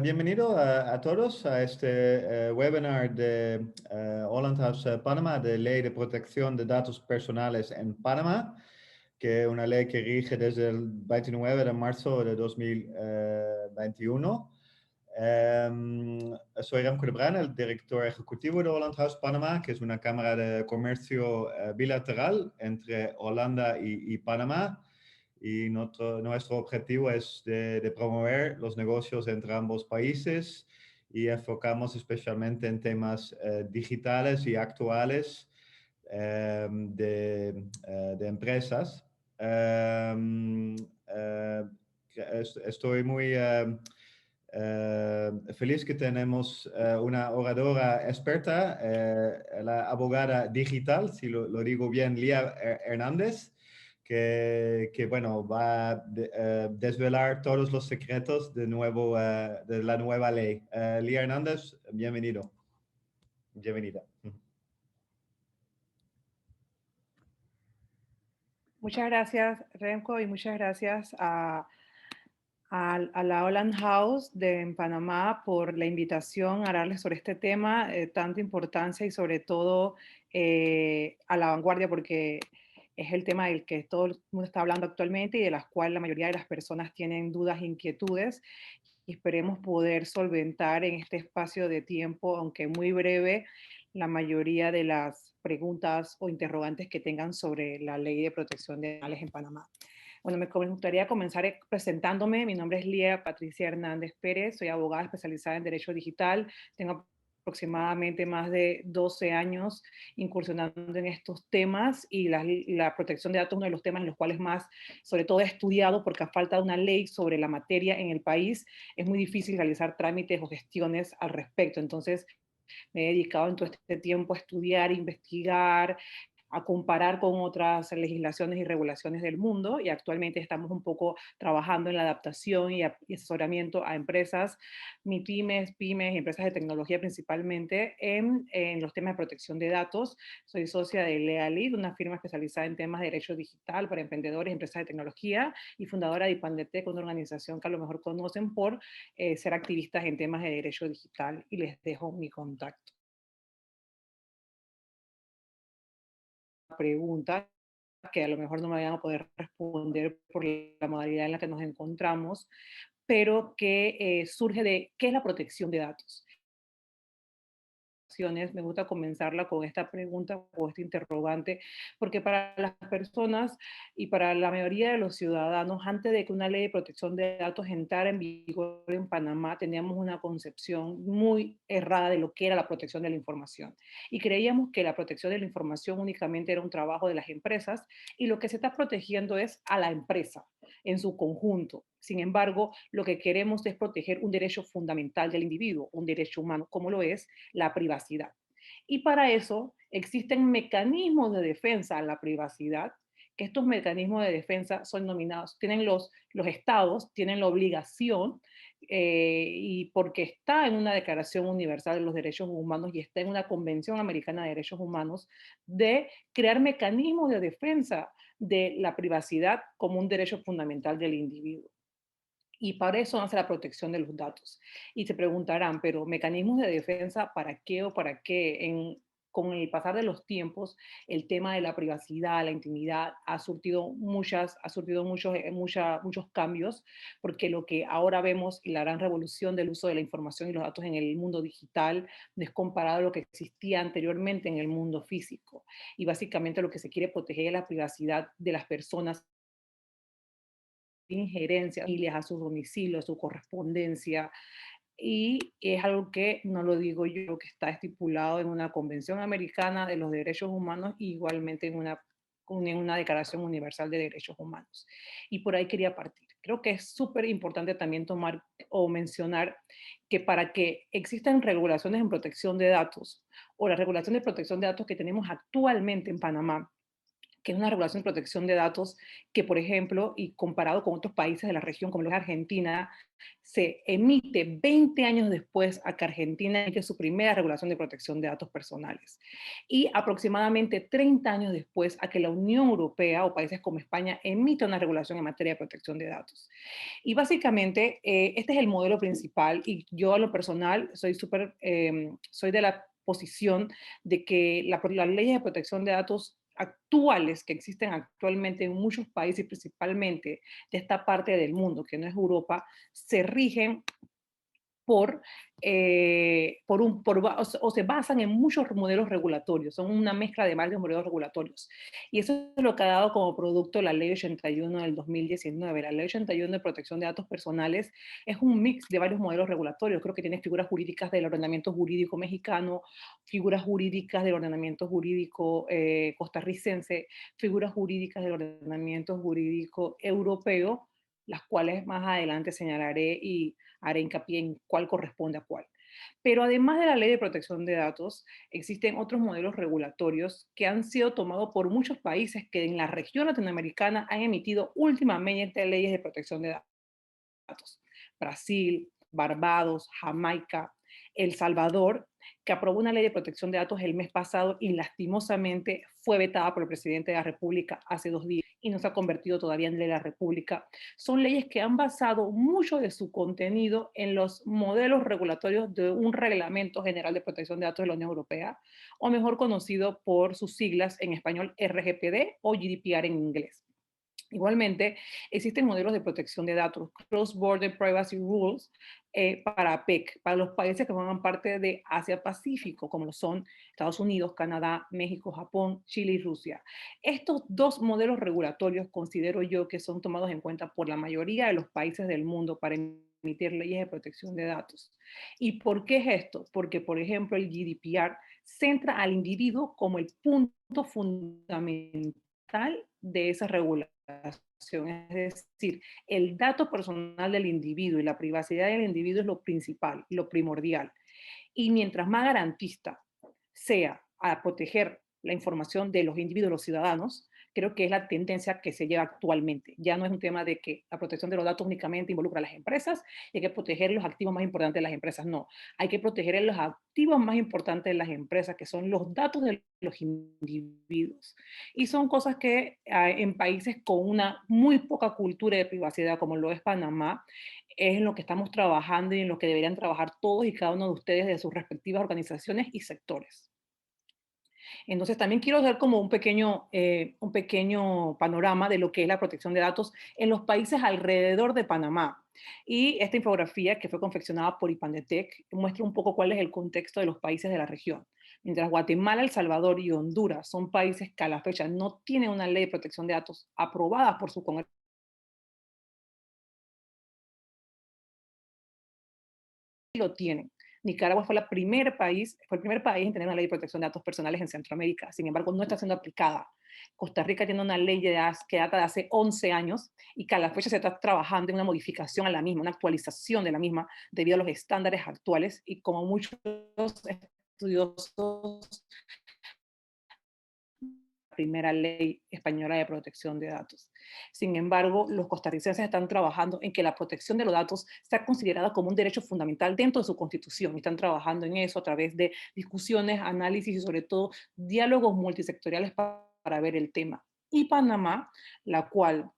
bienvenido a todos a este webinar de Holland House Panamá de Ley de Protección de Datos Personales en Panamá, que es una ley que rige desde el 29 de marzo de 2021. Soy Remco de Bruin, el director ejecutivo de Holland House Panamá, que es una cámara de comercio bilateral entre Holanda y Panamá. Y nuestro objetivo es de promover los negocios entre ambos países y enfocamos especialmente en temas digitales y actuales de empresas. Estoy muy feliz que tenemos una oradora experta, la abogada digital, si lo digo bien, Lía Hernández, que bueno, va a desvelar todos los secretos de la nueva ley. Lía Hernández, bienvenido. Bienvenida. Muchas gracias, Remco, y muchas gracias a la Holland House en Panamá por la invitación a hablarles sobre este tema de tanta importancia y sobre todo a la vanguardia, porque es el tema del que todo el mundo está hablando actualmente y de las cuales la mayoría de las personas tienen dudas e inquietudes. Y esperemos poder solventar en este espacio de tiempo, aunque muy breve, la mayoría de las preguntas o interrogantes que tengan sobre la ley de protección de animales en Panamá. Bueno, me gustaría comenzar presentándome. Mi nombre es Lía Patricia Hernández Pérez, soy abogada especializada en Derecho Digital. Tengo aproximadamente más de 12 años incursionando en estos temas y la protección de datos es uno de los temas en los cuales más, sobre todo, he estudiado porque a falta de una ley sobre la materia en el país es muy difícil realizar trámites o gestiones al respecto. Entonces, me he dedicado en todo este tiempo a estudiar, investigar, a comparar con otras legislaciones y regulaciones del mundo, y actualmente estamos un poco trabajando en la adaptación y asesoramiento a empresas, pymes, empresas de tecnología principalmente, en los temas de protección de datos. Soy socia de Lealid, una firma especializada en temas de derecho digital para emprendedores y empresas de tecnología, y fundadora de Ipandetec, una organización que a lo mejor conocen por ser activistas en temas de derecho digital, y les dejo mi contacto. Pregunta que a lo mejor no me vayan a poder responder por la modalidad en la que nos encontramos, pero que surge de qué es la protección de datos. Me gusta comenzarla con esta pregunta o este interrogante, porque para las personas y para la mayoría de los ciudadanos, antes de que una ley de protección de datos entrara en vigor en Panamá, teníamos una concepción muy errada de lo que era la protección de la información. Y creíamos que la protección de la información únicamente era un trabajo de las empresas, y lo que se está protegiendo es a la empresa en su conjunto. Sin embargo, lo que queremos es proteger un derecho fundamental del individuo, un derecho humano, como lo es la privacidad. Y para eso existen mecanismos de defensa a la privacidad, que estos mecanismos de defensa son nominados, tienen los estados, tienen la obligación, y porque está en una Declaración Universal de los Derechos Humanos y está en una Convención Americana de Derechos Humanos, de crear mecanismos de defensa de la privacidad como un derecho fundamental del individuo. Y para eso nace la protección de los datos. Y se preguntarán, pero mecanismos de defensa, ¿para qué o para qué? Con el pasar de los tiempos, el tema de la privacidad, la intimidad, ha surtido muchos cambios, porque lo que ahora vemos y la gran revolución del uso de la información y los datos en el mundo digital no es comparado a lo que existía anteriormente en el mundo físico. Y básicamente lo que se quiere proteger es la privacidad de las personas, injerencia a su domicilio, a su correspondencia, y es algo que no lo digo yo, que está estipulado en una Convención Americana de los Derechos Humanos y igualmente en una Declaración Universal de Derechos Humanos. Y por ahí quería partir. Creo que es súper importante también tomar o mencionar que para que existan regulaciones en protección de datos o la regulación de protección de datos que tenemos actualmente en Panamá, que es una regulación de protección de datos que, por ejemplo, y comparado con otros países de la región, como lo es Argentina, se emite 20 años después a que Argentina emite su primera regulación de protección de datos personales. Y aproximadamente 30 años después a que la Unión Europea o países como España emite una regulación en materia de protección de datos. Y básicamente, este es el modelo principal y yo a lo personal soy de la posición de que las leyes de protección de datos actuales que existen actualmente en muchos países, principalmente de esta parte del mundo, que no es Europa, se rigen por, o se basan en muchos modelos regulatorios, son una mezcla de varios modelos regulatorios. Y eso es lo que ha dado como producto la Ley 81 del 2019. La Ley 81 de Protección de Datos Personales es un mix de varios modelos regulatorios. Creo que tiene figuras jurídicas del ordenamiento jurídico mexicano, figuras jurídicas del ordenamiento jurídico costarricense, figuras jurídicas del ordenamiento jurídico europeo, las cuales más adelante señalaré y haré hincapié en cuál corresponde a cuál. Pero además de la ley de protección de datos, existen otros modelos regulatorios que han sido tomados por muchos países que en la región latinoamericana han emitido últimamente leyes de protección de datos. Brasil, Barbados, Jamaica, El Salvador, que aprobó una ley de protección de datos el mes pasado y lastimosamente fue vetada por el presidente de la República hace 2 días y no se ha convertido todavía en ley de la República. Son leyes que han basado mucho de su contenido en los modelos regulatorios de un Reglamento General de Protección de Datos de la Unión Europea, o mejor conocido por sus siglas en español RGPD o GDPR en inglés. Igualmente, existen modelos de protección de datos, Cross-Border Privacy Rules, para PEC, para los países que forman parte de Asia-Pacífico, como lo son Estados Unidos, Canadá, México, Japón, Chile y Rusia. Estos dos modelos regulatorios considero yo que son tomados en cuenta por la mayoría de los países del mundo para emitir leyes de protección de datos. ¿Y por qué es esto? Porque, por ejemplo, el GDPR centra al individuo como el punto fundamental de esa regulación. Es decir, el dato personal del individuo y la privacidad del individuo es lo principal, lo primordial. Y mientras más garantista sea a proteger la información de los individuos, los ciudadanos, creo que es la tendencia que se lleva actualmente. Ya no es un tema de que la protección de los datos únicamente involucra a las empresas y hay que proteger los activos más importantes de las empresas. No, hay que proteger los activos más importantes de las empresas, que son los datos de los individuos. Y son cosas que en países con una muy poca cultura de privacidad, como lo es Panamá, es en lo que estamos trabajando y en lo que deberían trabajar todos y cada uno de ustedes de sus respectivas organizaciones y sectores. Entonces, también quiero dar como un pequeño panorama de lo que es la protección de datos en los países alrededor de Panamá. Y esta infografía, que fue confeccionada por IPANDETEC, muestra un poco cuál es el contexto de los países de la región. Mientras Guatemala, El Salvador y Honduras son países que a la fecha no tienen una ley de protección de datos aprobada por su Congreso, lo tienen. Nicaragua fue fue el primer país en tener una ley de protección de datos personales en Centroamérica. Sin embargo, no está siendo aplicada. Costa Rica tiene una ley que data de hace 11 años y que a la fecha se está trabajando en una modificación a la misma, una actualización de la misma debido a los estándares actuales y como muchos estudiosos, primera ley española de protección de datos. Sin embargo, los costarricenses están trabajando en que la protección de los datos sea considerada como un derecho fundamental dentro de su constitución. Están trabajando en eso a través de discusiones, análisis y sobre todo diálogos multisectoriales para ver el tema. Y Panamá, la cual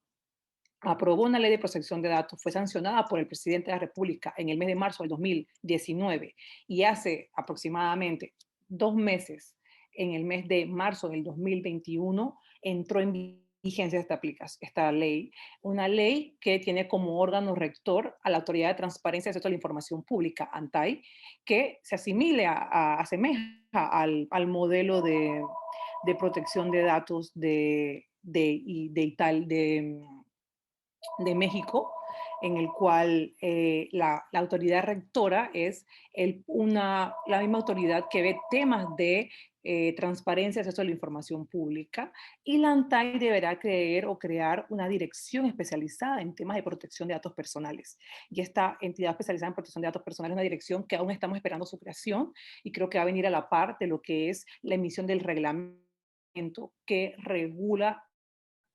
aprobó una ley de protección de datos, fue sancionada por el presidente de la República en el mes de marzo del 2019 y hace aproximadamente 2 meses, en el mes de marzo del 2021, entró en vigencia esta ley, una ley que tiene como órgano rector a la Autoridad de Transparencia y Acceso a la Información Pública, ANTAI, que se asemeja al modelo de protección de datos de México, en el cual la autoridad rectora es la misma autoridad que ve temas de transparencia, acceso a la información pública, y la ANTAI deberá crear una dirección especializada en temas de protección de datos personales. Y esta entidad especializada en protección de datos personales es una dirección que aún estamos esperando su creación y creo que va a venir a la par de lo que es la emisión del reglamento que regula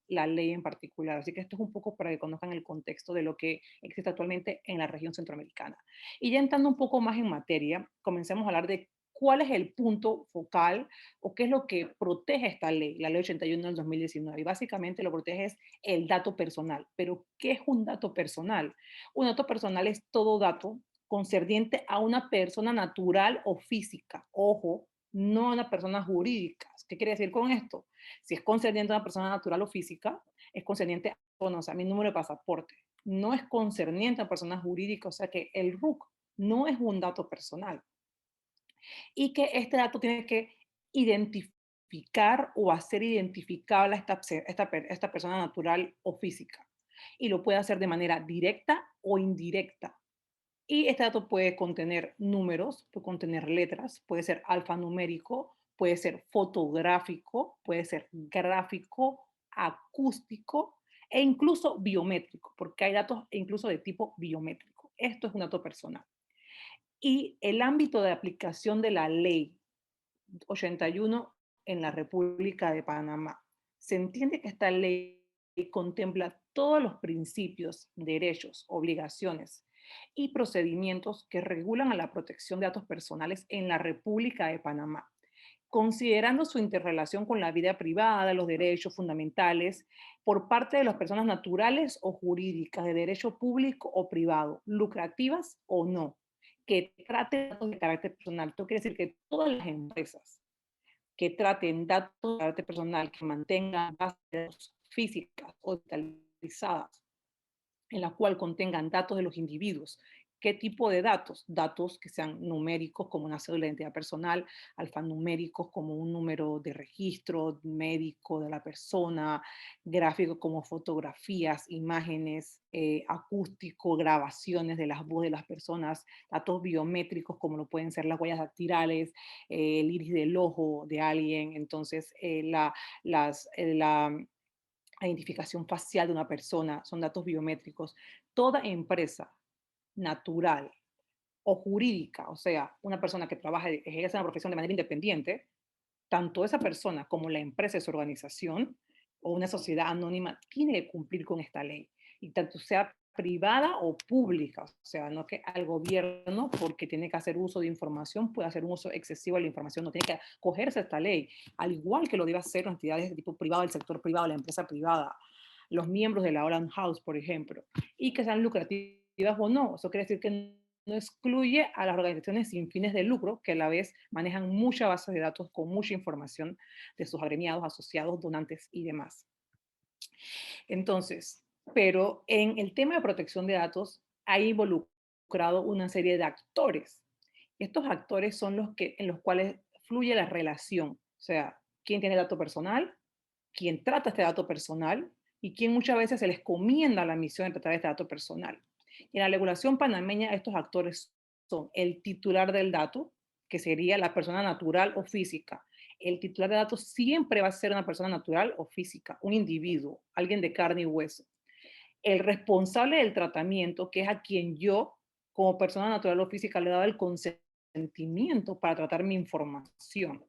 la ley en particular. Así que esto es un poco para que conozcan el contexto de lo que existe actualmente en la región centroamericana. Y ya entrando un poco más en materia, comencemos a hablar de cuál es el punto focal o qué es lo que protege esta ley, la ley 81 del 2019. Y básicamente lo que protege es el dato personal. Pero, ¿qué es un dato personal? Un dato personal es todo dato concerniente a una persona natural o física. Ojo, no a una persona jurídica. ¿Qué quiere decir con esto? Si es concerniente a una persona natural o física, es concerniente a mi número de pasaporte. No es concerniente a personas jurídicas, o sea que el RUC no es un dato personal. Y que este dato tiene que identificar o hacer identificable a esta persona natural o física. Y lo puede hacer de manera directa o indirecta. Y este dato puede contener números, puede contener letras, puede ser alfanumérico, puede ser fotográfico, puede ser gráfico, acústico e incluso biométrico, porque hay datos incluso de tipo biométrico. Esto es un dato personal. Y el ámbito de aplicación de la ley 81 en la República de Panamá. Se entiende que esta ley contempla todos los principios, derechos, obligaciones y procedimientos que regulan a la protección de datos personales en la República de Panamá, considerando su interrelación con la vida privada, los derechos fundamentales por parte de las personas naturales o jurídicas, de derecho público o privado, lucrativas o no, que traten datos de carácter personal. Esto quiere decir que todas las empresas que traten datos de carácter personal, que mantengan bases de datos físicas o digitalizadas, en la cual contengan datos de los individuos. ¿Qué tipo de datos? Datos que sean numéricos como una cédula de identidad personal, alfanuméricos como un número de registro médico de la persona, gráficos como fotografías, imágenes, acústico, grabaciones de las voces de las personas, datos biométricos como lo pueden ser las huellas dactilares, el iris del ojo de alguien, entonces la identificación facial de una persona, son datos biométricos. Toda empresa natural o jurídica, o sea, una persona que trabaja, ejerce una profesión de manera independiente, tanto esa persona como la empresa de su organización o una sociedad anónima tiene que cumplir con esta ley. Y tanto sea privada o pública, o sea, no que al gobierno, porque tiene que hacer uso de información, puede hacer un uso excesivo de la información, no tiene que acogerse a esta ley, al igual que lo debe hacer las entidades de tipo privado, el sector privado, la empresa privada, los miembros de la Holland House, por ejemplo, y que sean lucrativas o no. Eso quiere decir que no excluye a las organizaciones sin fines de lucro, que a la vez manejan muchas bases de datos con mucha información de sus agremiados, asociados, donantes y demás. Entonces, pero en el tema de protección de datos ha involucrado una serie de actores. Estos actores son en los cuales fluye la relación, o sea, quién tiene dato personal, quién trata este dato personal y quién muchas veces se les comienda la misión de tratar este dato personal. En la regulación panameña, estos actores son el titular del dato, que sería la persona natural o física. El titular de datos siempre va a ser una persona natural o física, un individuo, alguien de carne y hueso. El responsable del tratamiento, que es a quien yo, como persona natural o física, le he dado el consentimiento para tratar mi información.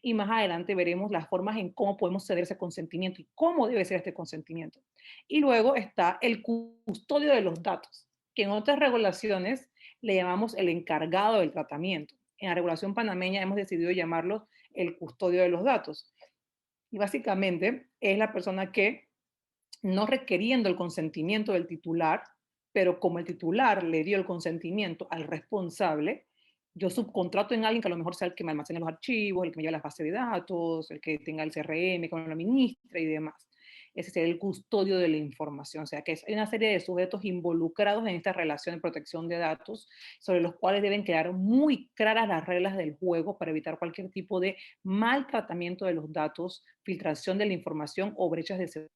Y más adelante veremos las formas en cómo podemos ceder ese consentimiento y cómo debe ser este consentimiento. Y luego está el custodio de los datos, que en otras regulaciones le llamamos el encargado del tratamiento. En la regulación panameña hemos decidido llamarlo el custodio de los datos. Y básicamente es la persona que, no requiriendo el consentimiento del titular, pero como el titular le dio el consentimiento al responsable, yo subcontrato en alguien que a lo mejor sea el que me almacene los archivos, el que me lleve las bases de datos, el que tenga el CRM, que me lo administra y demás. Ese sería el custodio de la información. O sea, que hay una serie de sujetos involucrados en esta relación de protección de datos, sobre los cuales deben quedar muy claras las reglas del juego para evitar cualquier tipo de maltratamiento de los datos, filtración de la información o brechas de seguridad.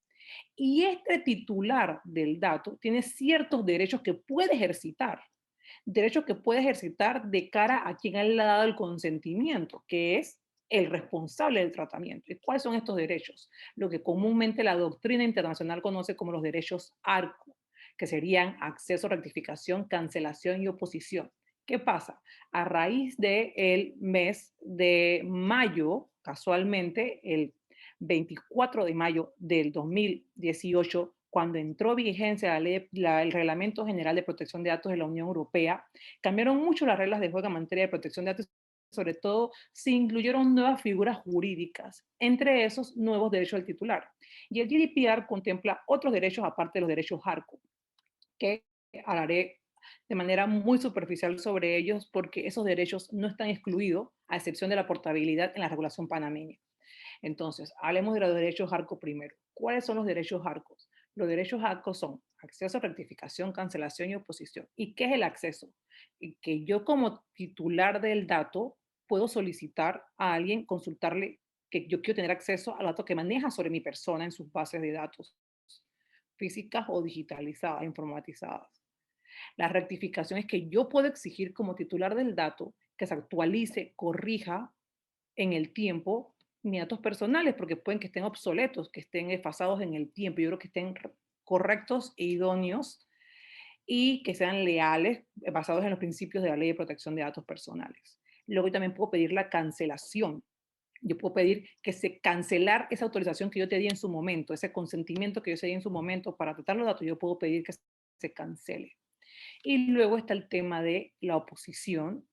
Y este titular del dato tiene ciertos derechos que puede ejercitar, derechos que puede ejercitar de cara a quien él le ha dado el consentimiento, que es el responsable del tratamiento. ¿Y cuáles son estos derechos? Lo que comúnmente la doctrina internacional conoce como los derechos ARCO, que serían acceso, rectificación, cancelación y oposición. ¿Qué pasa? A raíz del mes de mayo, casualmente, el 24 de mayo del 2018, cuando entró en vigencia el Reglamento General de Protección de Datos de la Unión Europea, cambiaron mucho las reglas de juego en materia de protección de datos, sobre todo se incluyeron nuevas figuras jurídicas, entre esos nuevos derechos del titular. Y el GDPR contempla otros derechos aparte de los derechos HARCO, que hablaré de manera muy superficial sobre ellos porque esos derechos no están excluidos, a excepción de la portabilidad en la regulación panameña. Entonces, hablemos de los derechos ARCO primero. ¿Cuáles son los derechos ARCOS? Los derechos ARCO son acceso, rectificación, cancelación y oposición. ¿Y qué es el acceso? Y que yo como titular del dato puedo solicitar a alguien, consultarle que yo quiero tener acceso al dato que maneja sobre mi persona en sus bases de datos físicas o digitalizadas, informatizadas. La rectificación es que yo puedo exigir como titular del dato que se actualice, corrija en el tiempo mis datos personales, porque pueden que estén obsoletos, que estén desfasados en el tiempo. Yo creo que estén correctos e idóneos y que sean leales, basados en los principios de la Ley de Protección de Datos Personales. Luego yo también puedo pedir la cancelación. Yo puedo pedir que se cancelar esa autorización que yo te di en su momento, ese consentimiento que yo te di en su momento para tratar los datos, yo puedo pedir que se cancele. Y luego está el tema de la oposición,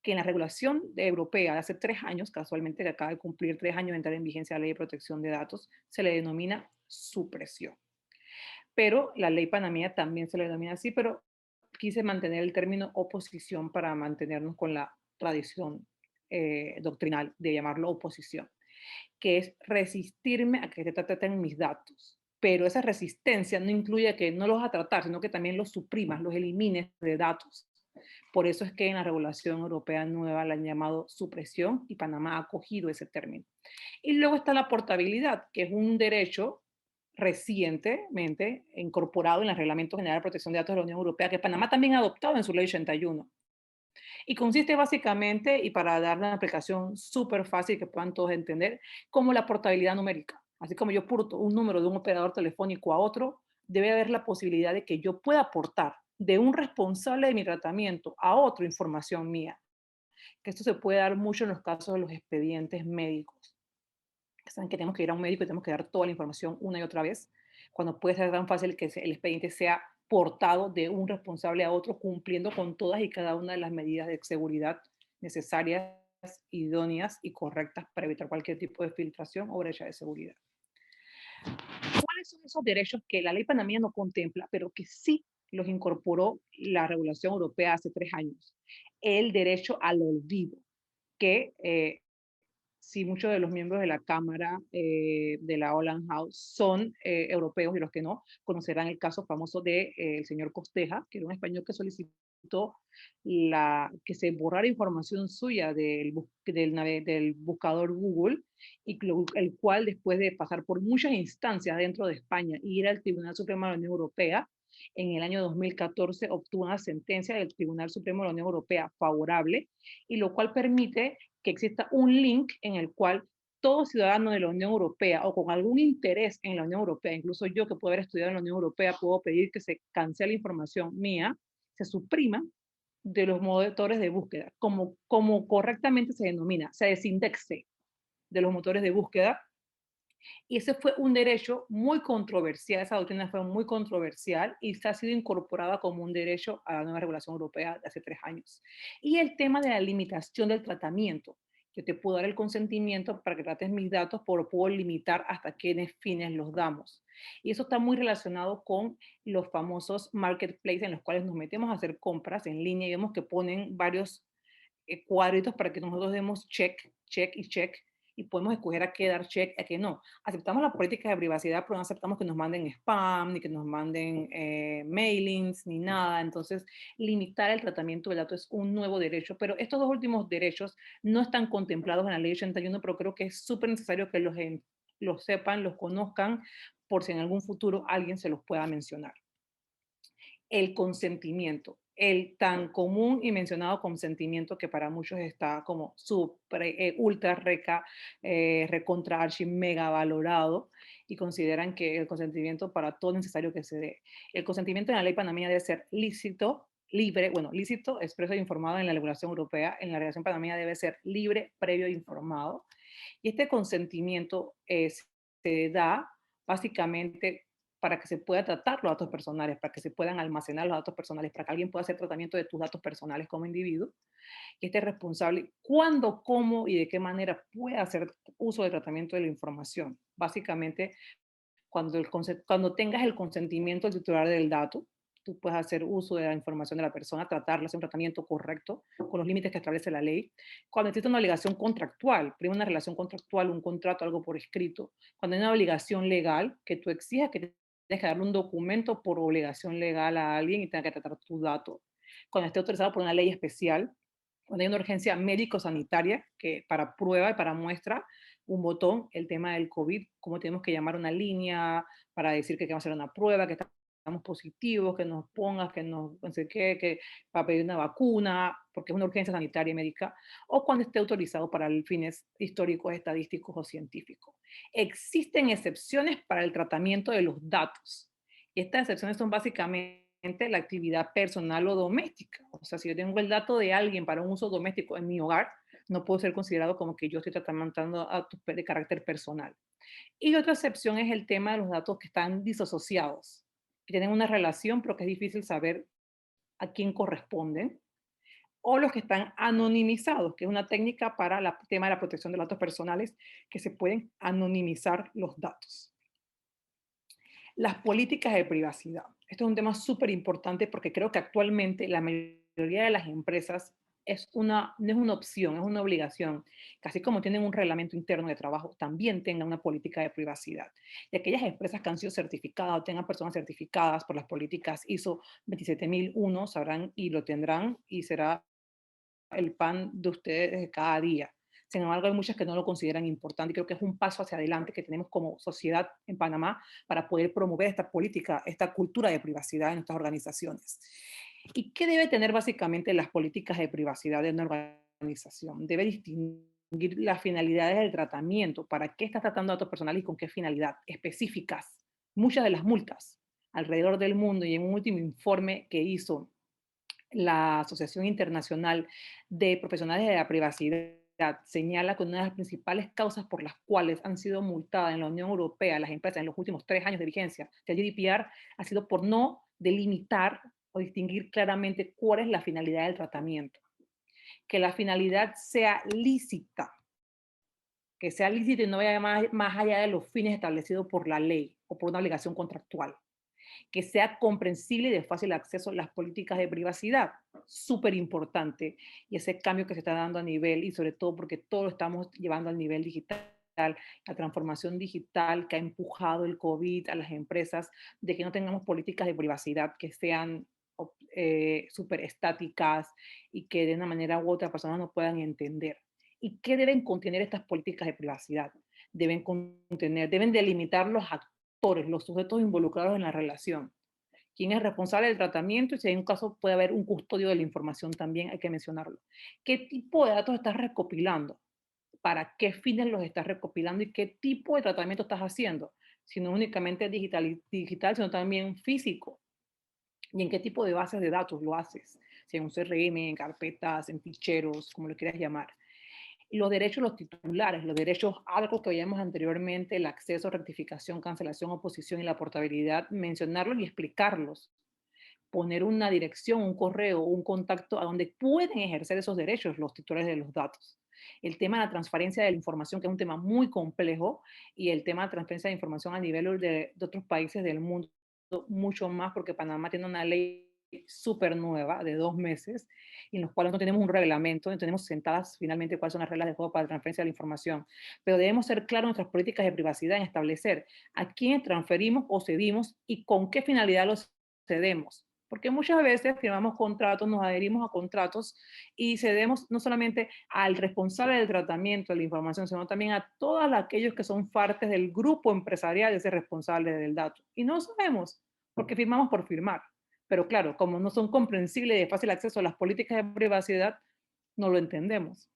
que en la regulación europea de hace 3 años, casualmente que acaba de cumplir 3 años de entrar en vigencia la ley de protección de datos, se le denomina supresión. Pero la ley panameña también se le denomina así, pero quise mantener el término oposición para mantenernos con la tradición doctrinal de llamarlo oposición, que es resistirme a que te traten mis datos. Pero esa resistencia no incluye que no los vas a tratar, sino que también los suprimas, los elimines de datos. Por eso es que en la regulación europea nueva la han llamado supresión y Panamá ha acogido ese término. Y luego está la portabilidad, que es un derecho recientemente incorporado en el Reglamento General de Protección de Datos de la Unión Europea, que Panamá también ha adoptado en su ley 81. Y consiste básicamente, y para dar una aplicación súper fácil que puedan todos entender, como la portabilidad numérica. Así como yo porto un número de un operador telefónico a otro, debe haber la posibilidad de que yo pueda aportar de un responsable de mi tratamiento a otro información mía. Que esto se puede dar mucho en los casos de los expedientes médicos. Que saben que tenemos que ir a un médico y tenemos que dar toda la información una y otra vez, cuando puede ser tan fácil que el expediente sea portado de un responsable a otro, cumpliendo con todas y cada una de las medidas de seguridad necesarias, idóneas y correctas para evitar cualquier tipo de filtración o brecha de seguridad. ¿Cuáles son esos derechos que la ley panameña no contempla, pero que sí los incorporó la regulación europea hace 3 años? El derecho al olvido, que si muchos de los miembros de la Cámara de la Holland House son europeos y los que no, conocerán el caso famoso del señor Costeja, que era un español que solicitó que se borrara información suya del buscador Google, y el cual después de pasar por muchas instancias dentro de España y ir al Tribunal Supremo de la Unión Europea, en el año 2014 obtuvo una sentencia del Tribunal Supremo de la Unión Europea favorable, y lo cual permite que exista un link en el cual todo ciudadano de la Unión Europea o con algún interés en la Unión Europea, incluso yo que puedo haber estudiado en la Unión Europea, puedo pedir que se cancele información mía, se suprima de los motores de búsqueda, como correctamente se denomina, se desindexe de los motores de búsqueda. Y ese fue un derecho muy controversial, esa doctrina fue muy controversial y se ha sido incorporada como un derecho a la nueva regulación europea de hace 3 años. Y el tema de la limitación del tratamiento. Yo te puedo dar el consentimiento para que trates mis datos, pero puedo limitar hasta qué fines los damos. Y eso está muy relacionado con los famosos marketplaces en los cuales nos metemos a hacer compras en línea y vemos que ponen varios cuadritos para que nosotros demos check, check y check, y podemos escoger a qué dar check, a qué no. Aceptamos la política de privacidad, pero no aceptamos que nos manden spam, ni que nos manden mailings, ni nada. Entonces, limitar el tratamiento del dato es un nuevo derecho, pero estos dos últimos derechos no están contemplados en la ley 81, pero creo que es súper necesario que los sepan, los conozcan, por si en algún futuro alguien se los pueda mencionar. El consentimiento, el tan común y mencionado consentimiento que para muchos está como super, ultra recontra archi mega valorado, y consideran que el consentimiento para todo es necesario que se dé. El consentimiento en la ley panameña debe ser lícito, libre, bueno, lícito, expreso e informado en la regulación europea, en la regulación panameña debe ser libre, previo e informado. Y este consentimiento se da básicamente para que se pueda tratar los datos personales, para que se puedan almacenar los datos personales, para que alguien pueda hacer tratamiento de tus datos personales como individuo, que esté responsable cuándo, cómo y de qué manera puede hacer uso del tratamiento de la información. Básicamente, cuando tengas el consentimiento del titular del dato, tú puedes hacer uso de la información de la persona, tratarla, hacer un tratamiento correcto con los límites que establece la ley. Cuando existe una obligación contractual, primero una relación contractual, un contrato, algo por escrito. Cuando hay una obligación legal, que tú exijas que tienes que darle un documento por obligación legal a alguien y tenga que tratar tu dato. Cuando esté autorizado por una ley especial, cuando hay una urgencia médico-sanitaria, que para prueba y para muestra, un botón, el tema del COVID, cómo tenemos que llamar una línea para decir que queremos hacer una prueba, que estamos positivos, que nos pongas, que no sé qué, que para pedir una vacuna, porque es una urgencia sanitaria y médica, o cuando esté autorizado para fines históricos, estadísticos o científicos. Existen excepciones para el tratamiento de los datos. Y estas excepciones son básicamente la actividad personal o doméstica. O sea, si yo tengo el dato de alguien para un uso doméstico en mi hogar, no puedo ser considerado como que yo estoy tratando datos de carácter personal. Y otra excepción es el tema de los datos que están disasociados, que tienen una relación, pero que es difícil saber a quién corresponden, o los que están anonimizados, que es una técnica para el tema de la protección de datos personales, que se pueden anonimizar los datos. Las políticas de privacidad. Esto es un tema súper importante porque creo que actualmente la mayoría de las empresas no es una opción, es una obligación. Casi como tienen un reglamento interno de trabajo, también tengan una política de privacidad. Y aquellas empresas que han sido certificadas o tengan personas certificadas por las políticas ISO 27001 sabrán y lo tendrán y será el pan de ustedes de cada día. Sin embargo, hay muchas que no lo consideran importante y creo que es un paso hacia adelante que tenemos como sociedad en Panamá para poder promover esta política, esta cultura de privacidad en nuestras organizaciones. ¿Y qué debe tener básicamente las políticas de privacidad de una organización? Debe distinguir las finalidades del tratamiento, para qué estás tratando datos personales y con qué finalidad específicas. Muchas de las multas alrededor del mundo y en un último informe que hizo la Asociación Internacional de Profesionales de la Privacidad señala que una de las principales causas por las cuales han sido multadas en la Unión Europea las empresas en los últimos 3 años de vigencia del GDPR ha sido por no delimitar o distinguir claramente cuál es la finalidad del tratamiento. Que la finalidad sea lícita, que sea lícita y no vaya más allá de los fines establecidos por la ley o por una obligación contractual, que sea comprensible y de fácil acceso a las políticas de privacidad. Súper importante. Y ese cambio que se está dando a nivel, y sobre todo porque todo lo estamos llevando al nivel digital, la transformación digital que ha empujado el COVID a las empresas, de que no tengamos políticas de privacidad que sean súper estáticas y que de una manera u otra personas no puedan entender. ¿Y qué deben contener estas políticas de privacidad? Deben delimitar los actores, los sujetos involucrados en la relación. ¿Quién es responsable del tratamiento? Y si hay un caso, puede haber un custodio de la información también, hay que mencionarlo. ¿Qué tipo de datos estás recopilando? ¿Para qué fines los estás recopilando? ¿Y qué tipo de tratamiento estás haciendo? Si no únicamente digital, sino también físico. ¿Y en qué tipo de bases de datos lo haces? Si en un CRM, en carpetas, en ficheros, como lo quieras llamar. Y los derechos, los titulares, los derechos, algo que veíamos anteriormente, el acceso, rectificación, cancelación, oposición y la portabilidad, mencionarlos y explicarlos. Poner una dirección, un correo, un contacto a donde pueden ejercer esos derechos los titulares de los datos. El tema de la transparencia de la información, que es un tema muy complejo, y el tema de transferencia de información a nivel de otros países del mundo, mucho más, porque Panamá tiene una ley súper nueva de 2 meses, y en los cuales no tenemos un reglamento, no tenemos sentadas finalmente cuáles son las reglas de juego para la transferencia de la información. Pero debemos ser claros en nuestras políticas de privacidad en establecer a quién transferimos o cedimos y con qué finalidad los cedemos. Porque muchas veces firmamos contratos, nos adherimos a contratos y cedemos no solamente al responsable del tratamiento de la información, sino también a todos aquellos que son partes del grupo empresarial de ese responsable del dato. Y no sabemos, porque firmamos por firmar. Pero claro, como no son comprensibles y de fácil acceso a las políticas de privacidad, no lo entendemos.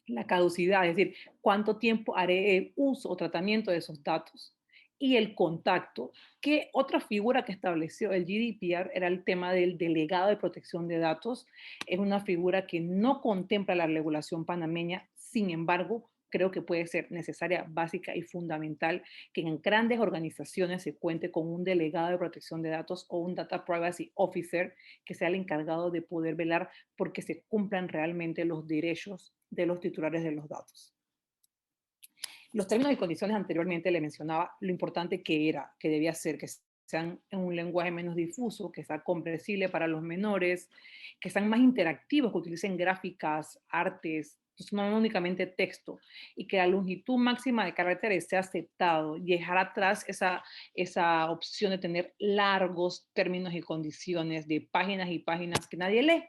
La caducidad, es decir, cuánto tiempo haré uso o tratamiento de esos datos. y el contacto, que otra figura que estableció el GDPR era el tema del delegado de protección de datos. Es una figura que no contempla la regulación panameña, sin embargo, creo que puede ser necesaria, básica y fundamental que en grandes organizaciones se cuente con un delegado de protección de datos o un Data Privacy Officer que sea el encargado de poder velar porque se cumplan realmente los derechos de los titulares de los datos. Los términos y condiciones anteriormente le mencionaba lo importante que era, que debía ser, que sean en un lenguaje menos difuso, que sea comprensible para los menores, que sean más interactivos, que utilicen gráficas, artes, no únicamente texto, y que la longitud máxima de caracteres sea aceptado y dejar atrás esa opción de tener largos términos y condiciones de páginas y páginas que nadie lee,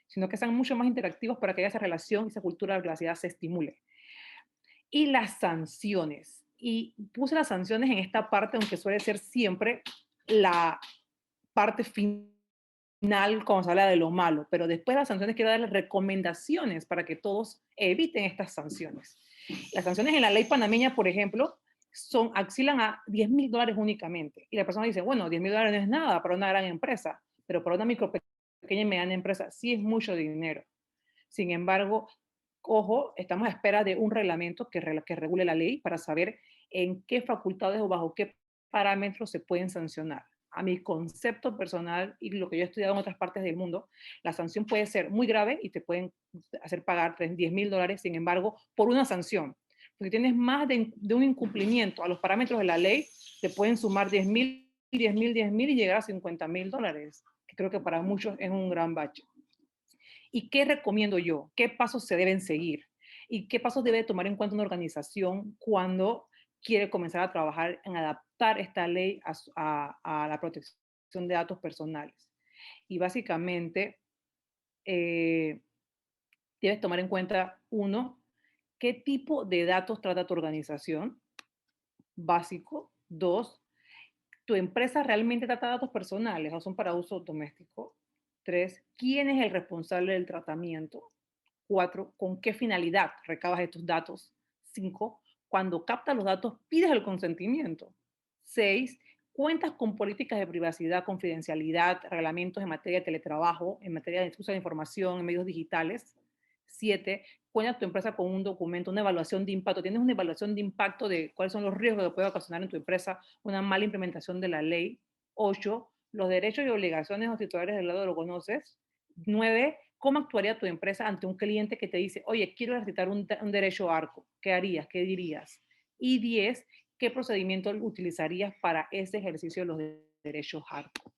sino que sean mucho más interactivos para que haya esa relación y esa cultura de privacidad se estimule. Y las sanciones. Y puse las sanciones en esta parte, aunque suele ser siempre la parte final cuando se habla de lo malo, pero después de las sanciones quiero darles recomendaciones para que todos eviten estas sanciones. Las sanciones en la ley panameña, por ejemplo, oscilan a $10,000 únicamente. Y la persona dice, bueno, $10,000 no es nada para una gran empresa, pero para una micro, pequeña y mediana empresa sí es mucho dinero. Sin embargo, ojo, estamos a espera de un reglamento que regule la ley para saber en qué facultades o bajo qué parámetros se pueden sancionar. A mi concepto personal y lo que yo he estudiado en otras partes del mundo, la sanción puede ser muy grave y te pueden hacer pagar $10,000, sin embargo, por una sanción. Porque tienes más de un incumplimiento a los parámetros de la ley, te pueden sumar 10,000, 10,000, 10,000 y llegar a $50,000, que creo que para muchos es un gran bache. ¿Y qué recomiendo yo? ¿Qué pasos se deben seguir? ¿Y qué pasos debe tomar en cuenta una organización cuando quiere comenzar a trabajar en adaptar esta ley a la protección de datos personales? Y básicamente, debes tomar en cuenta, uno, qué tipo de datos trata tu organización, básico. Dos, ¿tu empresa realmente trata datos personales o son para uso doméstico? Tres, ¿quién es el responsable del tratamiento? 4, ¿con qué finalidad recabas estos datos? 5, cuando captas los datos, pides el consentimiento. 6, cuentas con políticas de privacidad, confidencialidad, reglamentos en materia de teletrabajo, en materia de uso de información en medios digitales. 7, cuenta tu empresa con un documento, una evaluación de impacto. Tienes una evaluación de impacto de cuáles son los riesgos que puede ocasionar en tu empresa una mala implementación de la ley. 8, los derechos y obligaciones de los titulares del lado lo conoces. 9, ¿cómo actuaría tu empresa ante un cliente que te dice, oye, quiero ejercitar un derecho ARCO? ¿Qué harías? ¿Qué dirías? Y 10, ¿qué procedimiento utilizarías para ese ejercicio de los derechos ARCO?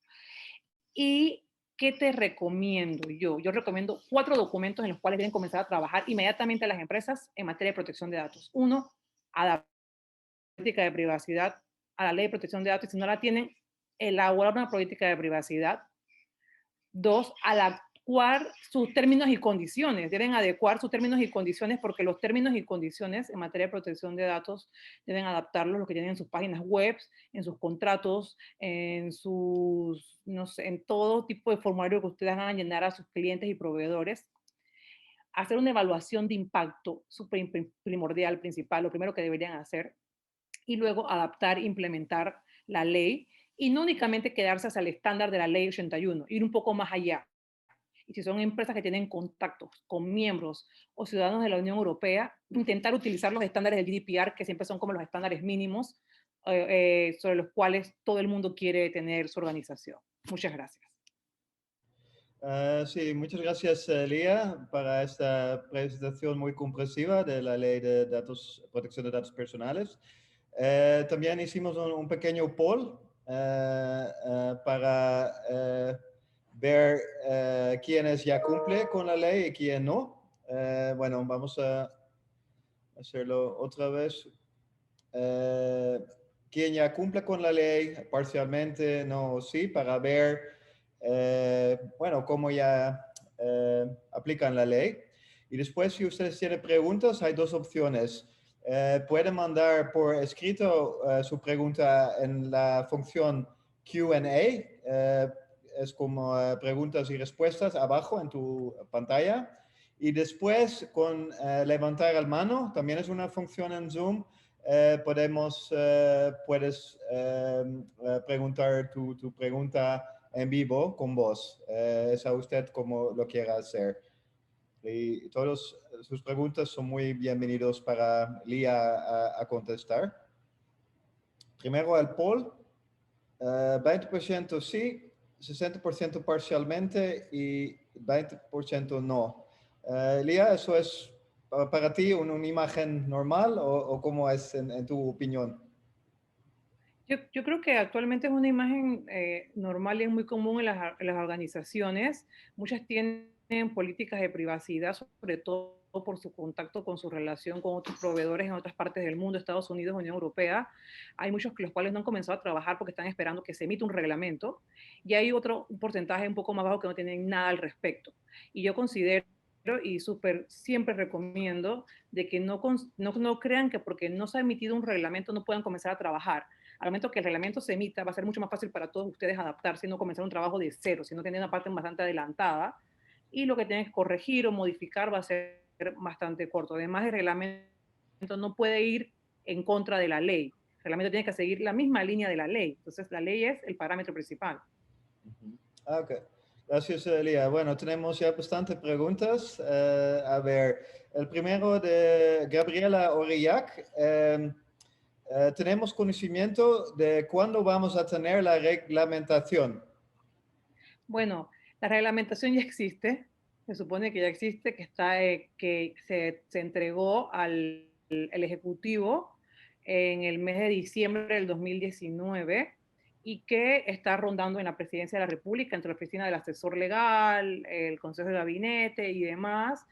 ¿Y qué te recomiendo yo? Yo recomiendo 4 documentos en los cuales deben comenzar a trabajar inmediatamente las empresas en materia de protección de datos. 1, adaptar la política de privacidad a la ley de protección de datos. Si no la tienen, elaborar una política de privacidad. 2, adecuar sus términos y condiciones. Deben adecuar sus términos y condiciones porque los términos y condiciones en materia de protección de datos deben adaptarlos lo que tienen en sus páginas web, en sus contratos, en sus, no sé, en todo tipo de formulario que ustedes hagan llenar a sus clientes y proveedores. Hacer una evaluación de impacto, súper primordial, principal, lo primero que deberían hacer. Y luego adaptar, implementar la ley y no únicamente quedarse hasta el estándar de la ley 81, ir un poco más allá. Y si son empresas que tienen contactos con miembros o ciudadanos de la Unión Europea, intentar utilizar los estándares del GDPR, que siempre son como los estándares mínimos sobre los cuales todo el mundo quiere tener su organización. Muchas gracias. Sí, muchas gracias, Lía, para esta presentación muy comprensiva de la ley de datos, protección de datos personales. También hicimos un pequeño poll para ver quiénes ya cumple con la ley y quién no. Bueno, vamos a hacerlo otra vez. ¿Quién ya cumple con la ley parcialmente, no o sí, para ver, bueno, cómo ya aplican la ley? Y después, si ustedes tienen preguntas, hay 2 opciones. Pueden mandar por escrito su pregunta en la función Q&A, es como preguntas y respuestas abajo en tu pantalla. Y después, con levantar la mano, también es una función en Zoom, puedes preguntar tu pregunta en vivo con vos. Es a usted como lo quiera hacer. Y todas sus preguntas son muy bienvenidos para Lía a contestar. Primero el poll. 20% sí, 60% parcialmente y 20% no. Lía, ¿eso es para ti una imagen normal o cómo es en tu opinión? Yo creo que actualmente es una imagen normal y muy común en las organizaciones. Muchas tienen políticas de privacidad, sobre todo por su contacto con su relación con otros proveedores en otras partes del mundo, Estados Unidos, Unión Europea. Hay muchos los cuales no han comenzado a trabajar porque están esperando que se emita un reglamento. Y hay un porcentaje un poco más bajo que no tienen nada al respecto. Y yo considero y siempre recomiendo de que no crean que porque no se ha emitido un reglamento no puedan comenzar a trabajar. Al momento que el reglamento se emita, va a ser mucho más fácil para todos ustedes adaptarse y no comenzar un trabajo de cero, sino tener una parte bastante adelantada. Y lo que tienen que corregir o modificar va a ser bastante corto. Además, el reglamento no puede ir en contra de la ley. El reglamento tiene que seguir la misma línea de la ley. Entonces, la ley es el parámetro principal. Ok, gracias, Elia. Bueno, tenemos ya bastantes preguntas. A ver, el primero de Gabriela Orillac. ¿Tenemos conocimiento de cuándo vamos a tener la reglamentación? Bueno, la reglamentación ya existe. Se supone que ya existe, que se entregó al el Ejecutivo en el mes de diciembre del 2019 y que está rondando en la Presidencia de la República entre la Oficina del Asesor Legal, el Consejo de Gabinete y demás.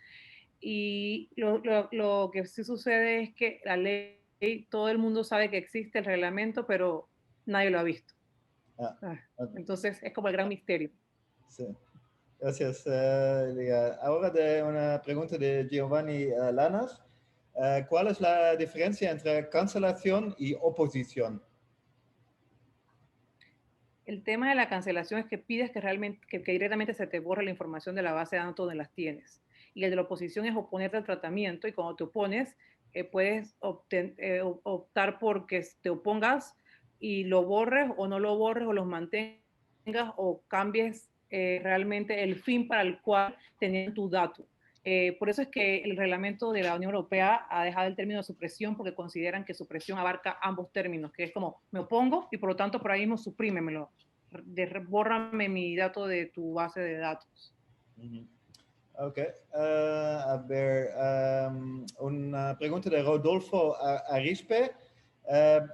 Y lo que sí sucede es que la ley, todo el mundo sabe que existe el reglamento, pero nadie lo ha visto. Ah, ok, Entonces es como el gran misterio. sí. Gracias, Elia. Ahora de una pregunta de Giovanni Lanas. ¿Cuál es la diferencia entre cancelación y oposición? El tema de la cancelación es que pides que directamente se te borre la información de la base de datos donde las tienes. Y el de la oposición es oponerte al tratamiento y cuando te opones puedes optar por que te opongas y lo borres o no lo borres o los mantengas o cambies realmente el fin para el cual tenían tu dato. Por eso es que el reglamento de la Unión Europea ha dejado el término de supresión porque consideran que supresión abarca ambos términos, que es como me opongo y por lo tanto por ahí mismo suprímemelo, bórrame mi dato de tu base de datos. Ok, a ver, una pregunta de Rodolfo Arispe.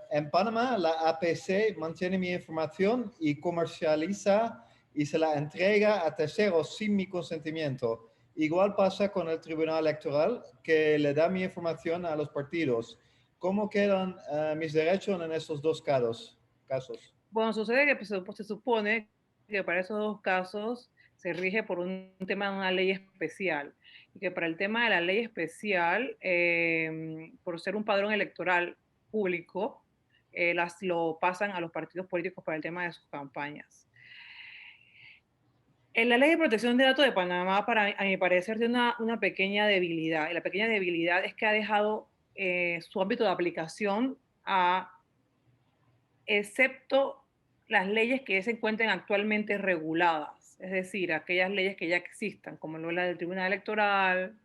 En Panamá, la APC mantiene mi información y comercializa y se la entrega a terceros sin mi consentimiento. Igual pasa con el Tribunal Electoral, que le da mi información a los partidos. ¿Cómo quedan mis derechos en esos dos casos? Bueno, sucede que se supone que para esos dos casos se rige por un tema de una ley especial. Y que para el tema de la ley especial, por ser un padrón electoral público, lo pasan a los partidos políticos para el tema de sus campañas. En la ley de protección de datos de Panamá, a mi parecer, tiene una pequeña debilidad. Y la pequeña debilidad es que ha dejado su ámbito de aplicación excepto las leyes que se encuentren actualmente reguladas, es decir, aquellas leyes que ya existan, como la del Tribunal Electoral,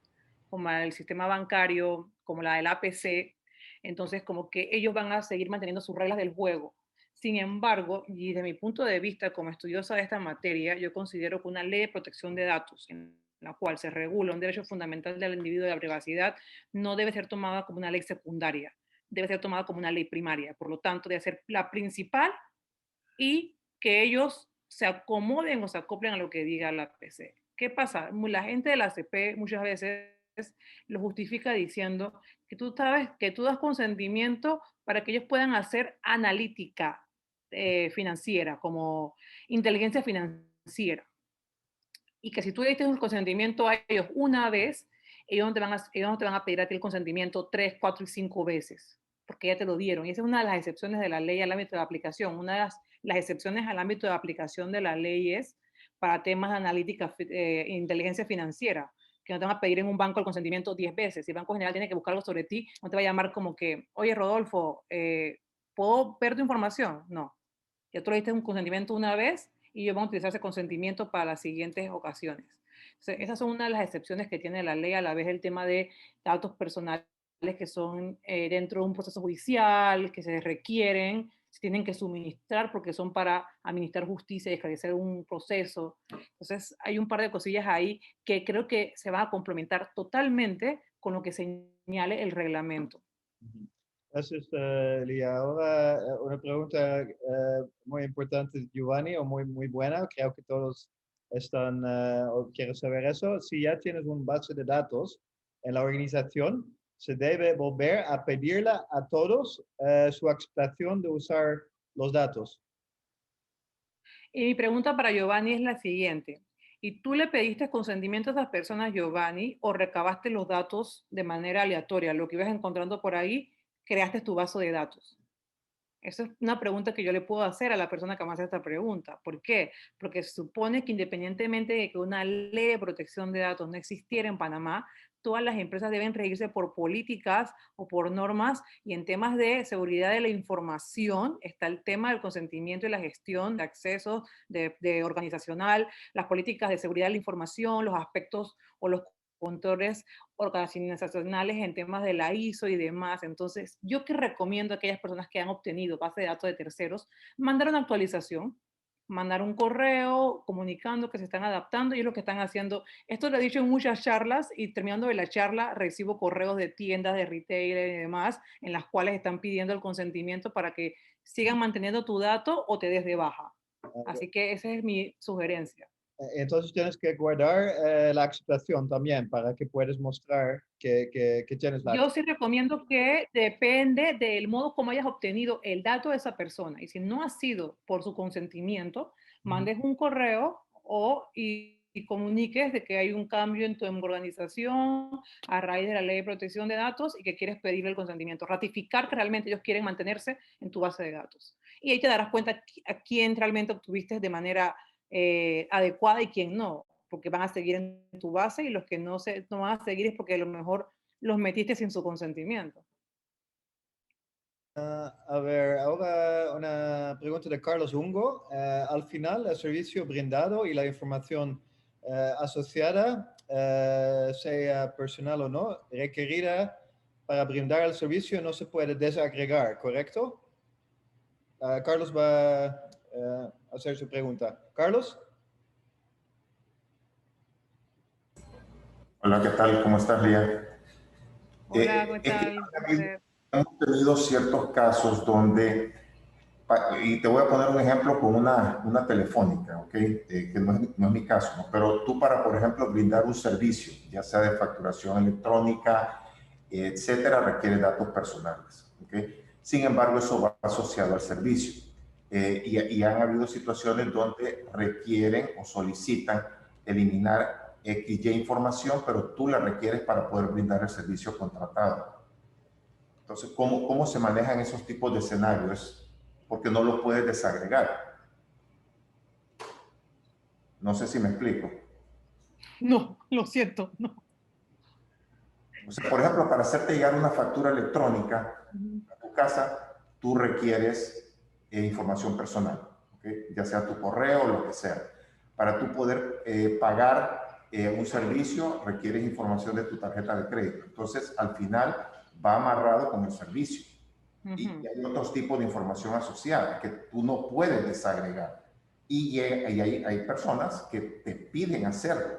como la del sistema bancario, como la del APC. Entonces, como que ellos van a seguir manteniendo sus reglas del juego. Sin embargo, y desde mi punto de vista como estudiosa de esta materia, yo considero que una ley de protección de datos en la cual se regula un derecho fundamental del individuo de la privacidad no debe ser tomada como una ley secundaria, debe ser tomada como una ley primaria. Por lo tanto, debe ser la principal y que ellos se acomoden o se acoplen a lo que diga la PC. ¿Qué pasa? La gente de la CP muchas veces lo justifica diciendo que tú sabes que tú das consentimiento para que ellos puedan hacer analítica financiera, como inteligencia financiera. Y que si tú le diste un consentimiento a ellos una vez, ellos no te van a pedir a ti el consentimiento 3, 4 y 5 veces, porque ya te lo dieron. Y esa es una de las excepciones de la ley al ámbito de aplicación. Una de las excepciones al ámbito de aplicación de la ley es para temas de analítica, inteligencia financiera, que no te van a pedir en un banco el consentimiento 10 veces. Si el Banco General tiene que buscar algo sobre ti, no te va a llamar como que, oye, Rodolfo, ¿puedo ver tu información? No. Ya tú le diste un consentimiento una vez y ellos van a utilizar ese consentimiento para las siguientes ocasiones. Entonces, esas son una de las excepciones que tiene la ley, a la vez el tema de datos personales que son dentro de un proceso judicial, que se requieren, se tienen que suministrar porque son para administrar justicia y esclarecer un proceso. Entonces, hay un par de cosillas ahí que creo que se van a complementar totalmente con lo que señale el reglamento. Gracias, Lía. Ahora, una pregunta muy importante, Giovanni, o muy buena. Creo que todos están o quieren saber eso. Si ya tienes un base de datos en la organización, se debe volver a pedirla a todos su aceptación de usar los datos. Y mi pregunta para Giovanni es la siguiente. ¿Y tú le pediste consentimiento a esas personas, Giovanni, o recabaste los datos de manera aleatoria? Lo que ibas encontrando por ahí, creaste tu base de datos. Esa es una pregunta que yo le puedo hacer a la persona que me hace esta pregunta. ¿Por qué? Porque se supone que independientemente de que una ley de protección de datos no existiera en Panamá, todas las empresas deben regirse por políticas o por normas, y en temas de seguridad de la información está el tema del consentimiento y la gestión de accesos de organizacional, las políticas de seguridad de la información, los aspectos o los controles organizacionales en temas de la ISO y demás. Entonces, yo que recomiendo a aquellas personas que han obtenido base de datos de terceros, mandar una actualización, mandar un correo comunicando que se están adaptando, y es lo que están haciendo. Esto lo he dicho en muchas charlas, y terminando de la charla recibo correos de tiendas, de retail y demás, en las cuales están pidiendo el consentimiento para que sigan manteniendo tu dato o te des de baja. Así que esa es mi sugerencia. Entonces tienes que guardar la aceptación también para que puedas mostrar que tienes la Yo sí aceptación. recomiendo que depende del modo como hayas obtenido el dato de esa persona. Y si no ha sido por su consentimiento, mandes un correo y comuniques de que hay un cambio en tu organización a raíz de la ley de protección de datos y que quieres pedir el consentimiento. Ratificar que realmente ellos quieren mantenerse en tu base de datos. Y ahí te darás cuenta a quién realmente obtuviste de manera adecuada y quién no, porque van a seguir en tu base, y los que no van a seguir es porque a lo mejor los metiste sin su consentimiento. A ver, ahora una pregunta de Carlos Ungo. Al final, el servicio brindado y la información asociada, sea personal o no, requerida para brindar el servicio, no se puede desagregar, ¿correcto? Carlos va a hacer su pregunta. Carlos. Hola, ¿qué tal? ¿Cómo estás, Lía? Hola, ¿qué Es que tal? hemos tenido ciertos casos donde, y te voy a poner un ejemplo con una telefónica, ¿ok? Que no es mi caso, ¿no? Pero tú para, por ejemplo, brindar un servicio, ya sea de facturación electrónica, etcétera, requiere datos personales, ¿ok? Sin embargo, eso va asociado al servicio. Y han habido situaciones donde requieren o solicitan eliminar XY información, pero tú la requieres para poder brindar el servicio contratado. Entonces, ¿cómo se manejan esos tipos de escenarios? Porque no lo puedes desagregar. No sé si me explico. No, lo siento, no. O sea, por ejemplo, para hacerte llegar una factura electrónica a tu casa, tú requieres información personal, ¿okay? Ya sea tu correo o lo que sea. Para tú poder pagar un servicio, requieres información de tu tarjeta de crédito. Entonces, al final, va amarrado con el servicio. Y hay otros tipos de información asociada que tú no puedes desagregar. Y hay personas que te piden hacerlo.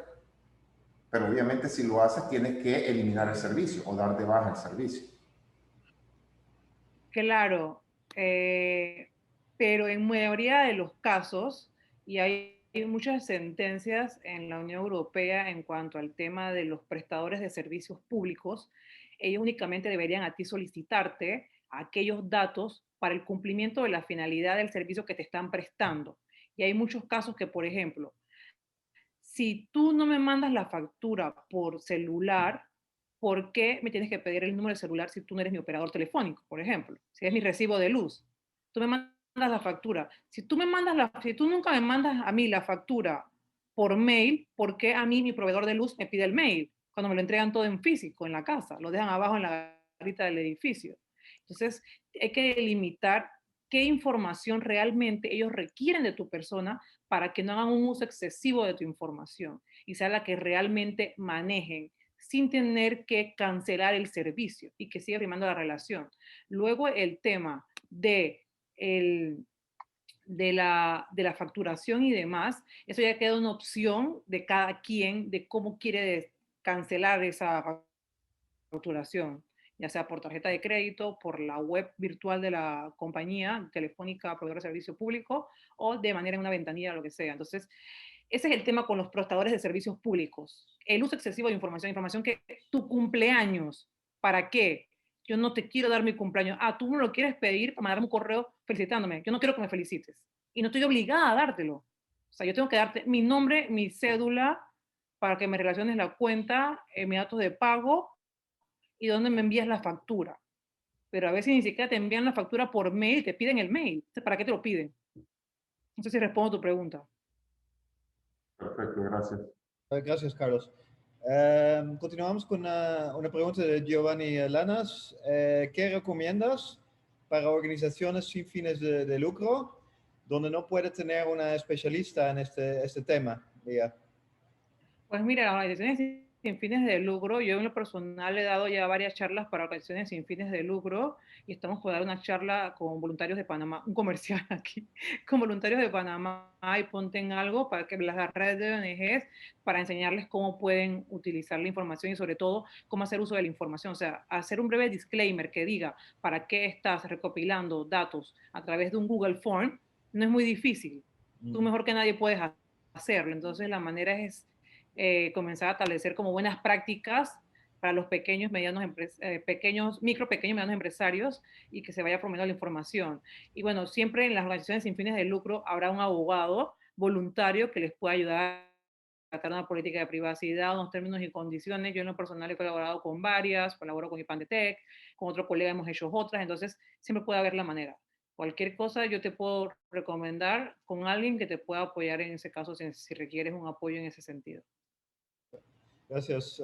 Pero obviamente si lo haces tienes que eliminar el servicio o dar de baja el servicio. Claro, pero en mayoría de los casos, y hay muchas sentencias en la Unión Europea en cuanto al tema de los prestadores de servicios públicos, ellos únicamente deberían a ti solicitarte aquellos datos para el cumplimiento de la finalidad del servicio que te están prestando. Y hay muchos casos que, por ejemplo, si tú no me mandas la factura por celular, ¿por qué me tienes que pedir el número de celular si tú no eres mi operador telefónico, por ejemplo? Si es mi recibo de luz, tú me mandas la factura. Si tú nunca me mandas a mí la factura por mail, ¿por qué a mí mi proveedor de luz me pide el mail? cuando me lo entregan todo en físico, en la casa, lo dejan abajo en la garita del edificio. Entonces, hay que delimitar qué información realmente ellos requieren de tu persona para que no hagan un uso excesivo de tu información y sea la que realmente manejen sin tener que cancelar el servicio y que siga primando la relación. Luego el tema de la facturación y demás, eso ya queda una opción de cada quien de cómo quiere cancelar esa facturación, ya sea por tarjeta de crédito, por la web virtual de la compañía telefónica, proveedor de servicio público, o de manera en una ventanilla, lo que sea. Entonces, ese es el tema con los prestadores de servicios públicos. El uso excesivo de información que tu cumpleaños, ¿para qué? Yo no te quiero dar mi cumpleaños. Ah, tú me lo quieres pedir para mandarme un correo felicitándome. Yo no quiero que me felicites. Y no estoy obligada a dártelo. O sea, yo tengo que darte mi nombre, mi cédula, para que me relaciones la cuenta, mis datos de pago y dónde me envías la factura. Pero a veces ni siquiera te envían la factura por mail, te piden el mail. ¿Para qué te lo piden? No sé si respondo a tu pregunta. Perfecto, gracias. Gracias, Carlos. Continuamos con una pregunta de Giovanni Lanas. ¿Qué recomiendas para organizaciones sin fines de lucro donde no puede tener una especialista en este tema? Lía. Pues mira, las organizaciones sin fines de lucro, yo en lo personal he dado ya varias charlas para organizaciones sin fines de lucro y estamos por dar una charla con voluntarios de Panamá, un comercial aquí, con voluntarios de Panamá y Ponte en Algo para que las redes de ONGs para enseñarles cómo pueden utilizar la información y sobre todo cómo hacer uso de la información. O sea, hacer un breve disclaimer que diga para qué estás recopilando datos a través de un Google Form no es muy difícil. Tú mejor que nadie puedes hacerlo. Entonces la manera es comenzar a establecer como buenas prácticas para los pequeños, medianos, pequeños, medianos empresarios y que se vaya promoviendo la información. Y bueno, siempre en las organizaciones sin fines de lucro habrá un abogado voluntario que les pueda ayudar a tratar una política de privacidad, unos términos y condiciones. Yo en lo personal he colaborado con varias, colaboro con IPANDETEC, con otro colega hemos hecho otras, entonces siempre puede haber la manera. Cualquier cosa yo te puedo recomendar con alguien que te pueda apoyar en ese caso si requieres un apoyo en ese sentido. Gracias.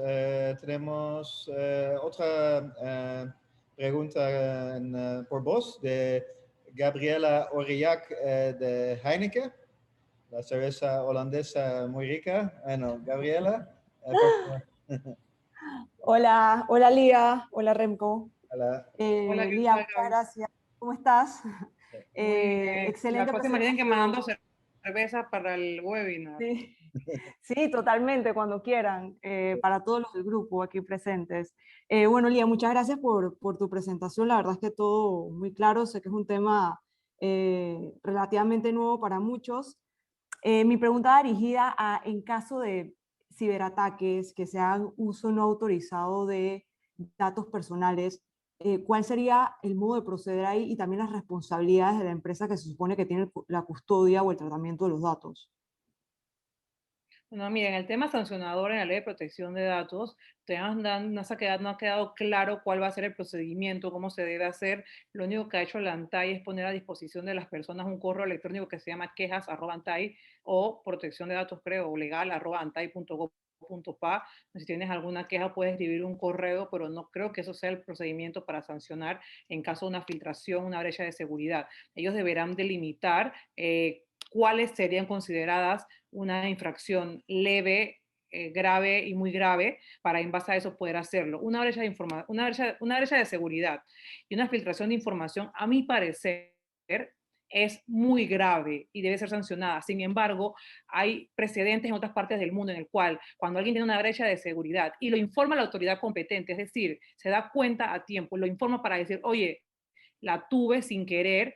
Tenemos otra pregunta por vos de Gabriela Aurillac de Heineken, la cerveza holandesa muy rica. Bueno, Gabriela. Hola, hola Lía, hola Remco. Hola. Hola, ¿qué Lía, tal, muchas Gaby? gracias. ¿Cómo estás? Muy bien. La Excelente próxima tienen que mandando presentación. cerveza para el webinar. Sí, sí, totalmente, cuando quieran, para todos los del grupo aquí presentes. Bueno, Lía, muchas gracias por tu presentación. La verdad es que todo muy claro. Sé que es un tema relativamente nuevo para muchos. Mi pregunta va dirigida a, en caso de ciberataques, que se hagan uso no autorizado de datos personales, ¿cuál sería el modo de proceder ahí y también las responsabilidades de la empresa que se supone que tiene la custodia o el tratamiento de los datos? No, miren, el tema sancionador en la ley de protección de datos, no ha quedado claro cuál va a ser el procedimiento, cómo se debe hacer. Lo único que ha hecho la ANTAI es poner a disposición de las personas un correo electrónico que se llama quejas@antai o protección de datos, creo, o legal@antai.gov.pa. Si tienes alguna queja, puedes escribir un correo, pero no creo que eso sea el procedimiento para sancionar en caso de una filtración, una brecha de seguridad. Ellos deberán delimitar cuáles serían consideradas una infracción leve, grave y muy grave para en base a eso poder hacerlo. Una brecha de seguridad y una filtración de información, a mi parecer, es muy grave y debe ser sancionada. Sin embargo, hay precedentes en otras partes del mundo en el cual cuando alguien tiene una brecha de seguridad y lo informa a la autoridad competente, es decir, se da cuenta a tiempo, lo informa para decir, oye, la tuve sin querer,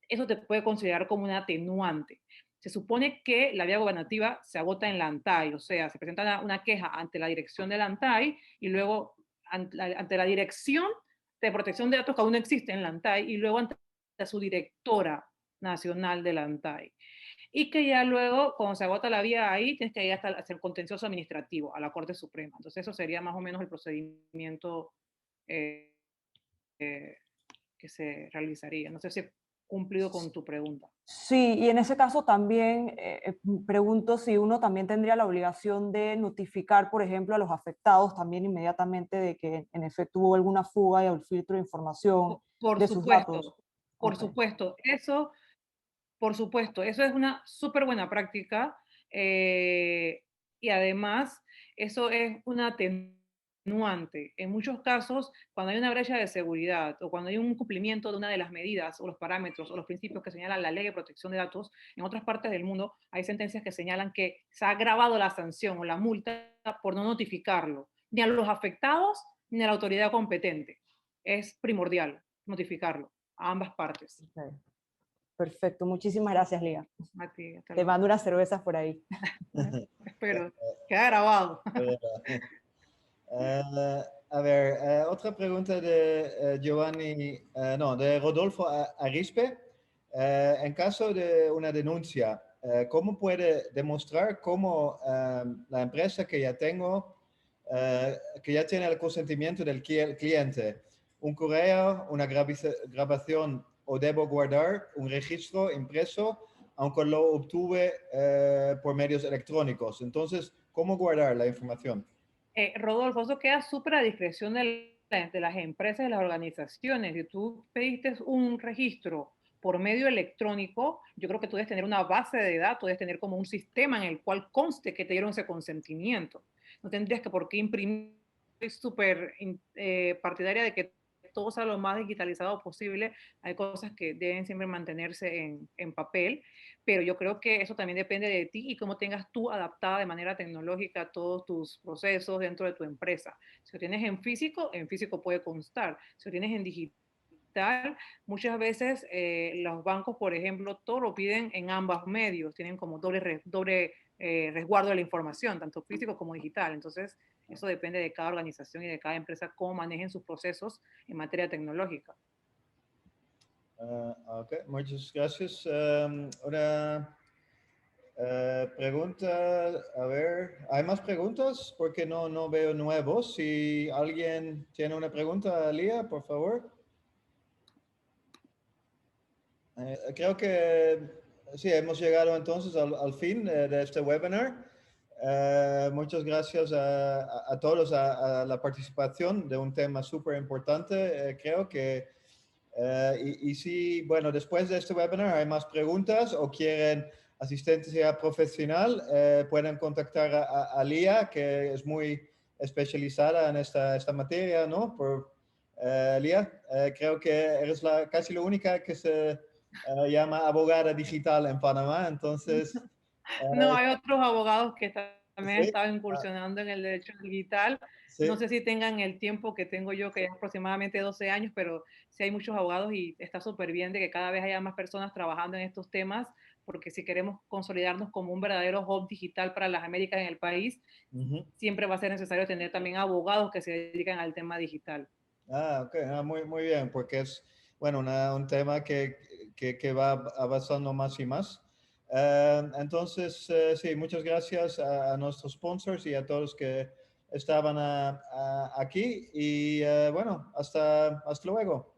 eso te puede considerar como un atenuante. Se supone que la vía gobernativa se agota en la ANTAI, o sea, se presenta una queja ante la dirección de la ANTAI y luego ante la dirección de protección de datos que aún no existe en la ANTAI y luego ante su directora nacional de la ANTAI. Y que ya luego, cuando se agota la vía ahí, tienes que ir hasta el contencioso administrativo, a la Corte Suprema. Entonces eso sería más o menos el procedimiento que se realizaría. No sé si cumplido con tu pregunta. Sí, y en ese caso también pregunto si uno también tendría la obligación de notificar, por ejemplo, a los afectados también inmediatamente de que en efecto hubo alguna fuga o filtro de información Por de sus datos. supuesto, por Ok, supuesto. Eso, por supuesto, eso es una súper buena práctica, y además eso es una atenuante. En muchos casos, cuando hay una brecha de seguridad o cuando hay un incumplimiento de una de las medidas o los parámetros o los principios que señala la Ley de Protección de Datos, en otras partes del mundo hay sentencias que señalan que se ha agravado la sanción o la multa por no notificarlo, ni a los afectados ni a la autoridad competente. Es primordial notificarlo a ambas partes. ok. Perfecto, muchísimas gracias, Lía. A ti, hasta Te luego. mando unas cervezas por ahí. Espero. Queda grabado. A ver, otra pregunta de Giovanni, no, de Rodolfo Arispe. En caso de una denuncia, ¿cómo puede demostrar cómo la empresa que ya tengo, que ya tiene el consentimiento del cliente, un correo, una grabación o debo guardar un registro impreso, aunque lo obtuve por medios electrónicos? Entonces, ¿cómo guardar la información? Rodolfo, eso queda súper a discreción de las empresas y las organizaciones. Si tú pediste un registro por medio electrónico, yo creo que tú debes tener una base de datos, debes tener como un sistema en el cual conste que te dieron ese consentimiento. No tendrías que por qué imprimir. Soy súper partidaria de que todo sea lo más digitalizado posible. Hay cosas que deben siempre mantenerse en papel, pero yo creo que eso también depende de ti y cómo tengas tú adaptada de manera tecnológica todos tus procesos dentro de tu empresa. Si lo tienes en físico puede constar. Si lo tienes en digital, muchas veces los bancos, por ejemplo, todo lo piden en ambos medios, tienen como doble resguardo de la información, tanto físico como digital. Entonces, eso depende de cada organización y de cada empresa cómo manejen sus procesos en materia tecnológica. Ok, muchas gracias. Una pregunta, a ver, ¿hay más preguntas? Porque no veo nuevos. Si alguien tiene una pregunta, Lía, por favor. Creo que sí, hemos llegado entonces al fin de este webinar. Muchas gracias a todos a la participación de un tema súper importante. Creo que, y si, bueno, después de este webinar hay más preguntas o quieren asistencia profesional, pueden contactar a Lía, que es muy especializada en esta materia, ¿no? Lía, creo que eres casi la única que se llama abogada digital en Panamá, entonces... No, hay otros abogados que también han sí, estado incursionando en el derecho digital. sí. No sé si tengan el tiempo que tengo yo, que es aproximadamente 12 años, pero sí hay muchos abogados y está súper bien de que cada vez haya más personas trabajando en estos temas, porque si queremos consolidarnos como un verdadero hub digital para las Américas en el país, siempre va a ser necesario tener también abogados que se dedican al tema digital. Ok, muy bien, porque es, bueno, un tema que va avanzando más y más. Entonces, sí, muchas gracias a nuestros sponsors y a todos que estaban aquí y bueno, hasta luego.